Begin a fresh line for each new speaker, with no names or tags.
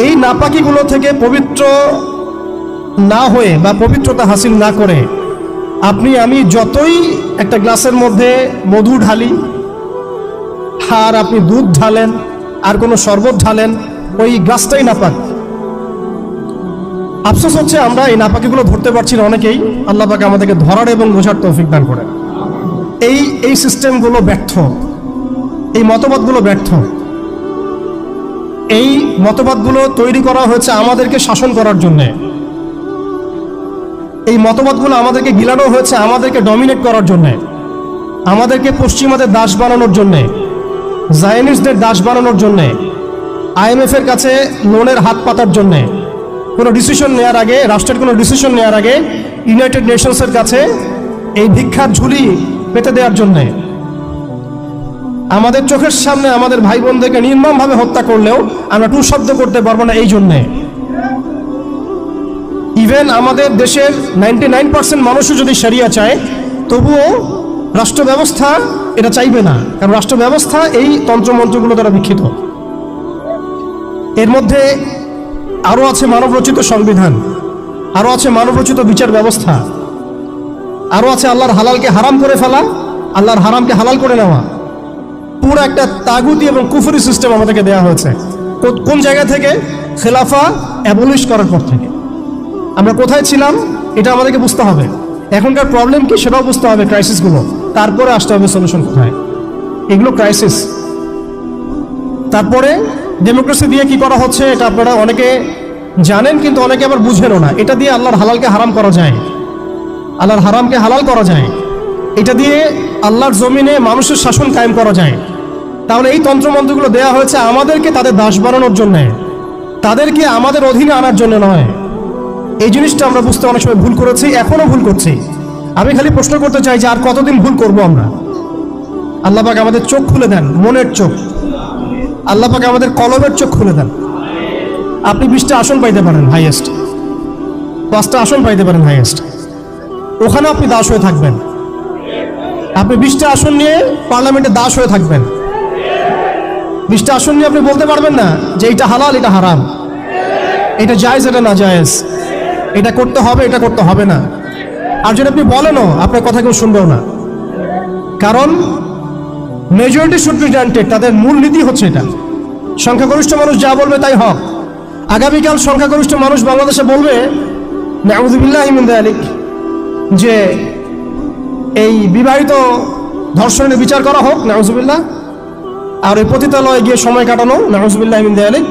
এই নাপাকিগুলো থেকে পবিত্র না হয়ে বা পবিত্রতা হাসিল না করে আপনি আমি যতই একটা গ্লাসের মধ্যে মধু ঢালি আর আপনি দুধ ঢালেন আর কোনো শরবত ঢালেন, ওই গ্লাসটাই নাপাক। আফসোস হচ্ছে আমরা এই নাপাকিগুলো ধরতে পারছি না অনেকেই। আল্লাহ পাক আমাদেরকে ধরার এবং বোঝার তৌফিক দান করেন। এই সিস্টেমগুলো ব্যর্থ, এই মতবাদগুলো ব্যর্থ। এই মতবাদগুলো তৈরি করা হয়েছে আমাদেরকে শাসন করার জন্যে। এই মতবাদগুলো আমাদেরকে গিলানো হয়েছে আমাদেরকে ডমিনেট করার জন্যে, আমাদেরকে পশ্চিমাদের দাস বানানোর জন্যে, জায়নিস্টদের দাস বানানোর জন্যে, IMF এর কাছে লোনের হাত পাতার জন্যে, কোনো ডিসিশন নেওয়ার আগে, রাষ্ট্রের কোনো ডিসিশন নেওয়ার আগে ইউনাইটেড নেশনসের কাছে এই ভিক্ষার ঝুলি পেতে দেওয়ার জন্যে, আমাদের চোখের সামনে আমাদের ভাই বোনদেরকে নির্মমভাবে হত্যা করলেও আমরা টু শব্দ করতে পারবো না এই জন্যে। ইভেন আমাদের দেশের 99% মানুষও যদি শরিয়া চায়, তবুও রাষ্ট্র ব্যবস্থা এটা চাইবে না, কারণ রাষ্ট্র ব্যবস্থা এই তন্ত্রমন্ত্রগুলো দ্বারা বিক্ষিত। এর মধ্যে আরও আছে মানবরচিত সংবিধান, আরও আছে মানবরচিত বিচার ব্যবস্থা, আরও আছে আল্লাহর হালালকে হারাম করে ফেলা, আল্লাহর হারামকে হালাল করে নেওয়া। পুরো একটা তাগুতি এবং কুফরি সিস্টেম আমাদেরকে দেওয়া হয়েছে। কোন জায়গা থেকে? খেলাফা অ্যাবলিশ করার পর থেকে। আমরা কোথায় ছিলাম এটা আমাদেরকে বুঝতে হবে। এখনকার প্রবলেম কি সেটাও বুঝতে হবে, ক্রাইসিসগুলো, তারপরে আসতে হবে সলিউশন কোথায়। এগুলো ক্রাইসিস। তারপরে ডেমোক্রেসি দিয়ে কি করা হচ্ছে এটা আপনারা অনেকে জানেন, কিন্তু অনেকে আবার বুঝেনও না। এটা দিয়ে আল্লাহর হালালকে হারাম করা যায়, আল্লাহর হারামকে হালাল করা যায়। এটা দিয়ে আল্লাহর জমিনে মানুষের শাসন কায়েম করা যায়। তাহলে এই তন্ত্রমন্ত্রগুলো দেওয়া হয়েছে আমাদেরকে তাদের দাস বানানোর জন্যে, তাদেরকে আমাদের অধীনে আনার জন্য নয়। এই জিনিসটা আমরা বুঝতে অনেক সময় ভুল করেছি, এখনো ভুল করছি। আমি খালি প্রশ্ন করতে চাই যে আর কতদিন ভুল করব আমরা? আল্লাহ পাক আমাদের চোখ খুলে দেন, মনের চোখ। আল্লাহ পাক আমাদের কলমের চোখ খুলে দেন। আপনি 20টা আসন পাইতে পারেন হাইয়েস্ট, 5টা আসন পাইতে পারেন হাইয়েস্ট, ওখানে আপনি দাস হয়ে থাকবেন। আপনি 20টা আসন নিয়ে পার্লামেন্টে দাস হয়ে থাকবেন। 20টা আসন নিয়ে আপনি বলতে পারবেন না যে এটা হালাল, এটা হারাম, এটা জায়েজ, এটা না জায়েজ, এটা করতে হবে, এটা করতে হবে না। আর যদি আপনি বলেনও, আপনার কথা কেউ শুনবেও না, কারণ মেজরিটি শুড বি গ্রান্টেড। তাদের মূল নীতি হচ্ছে এটা, সংখ্যাগরিষ্ঠ মানুষ যা বলবে তাই হক। আগামীকাল সংখ্যাগরিষ্ঠ মানুষ বাংলাদেশে বলবে নাউযুবিল্লাহি মিন যালিক, যে এই বিবাহিত ধর্ষণের বিচার করা হোক, নাউযুবিল্লাহ, আর এই পতিতালয়ে গিয়ে সময় কাটানো, নাউযুবিল্লাহি মিন যালিক।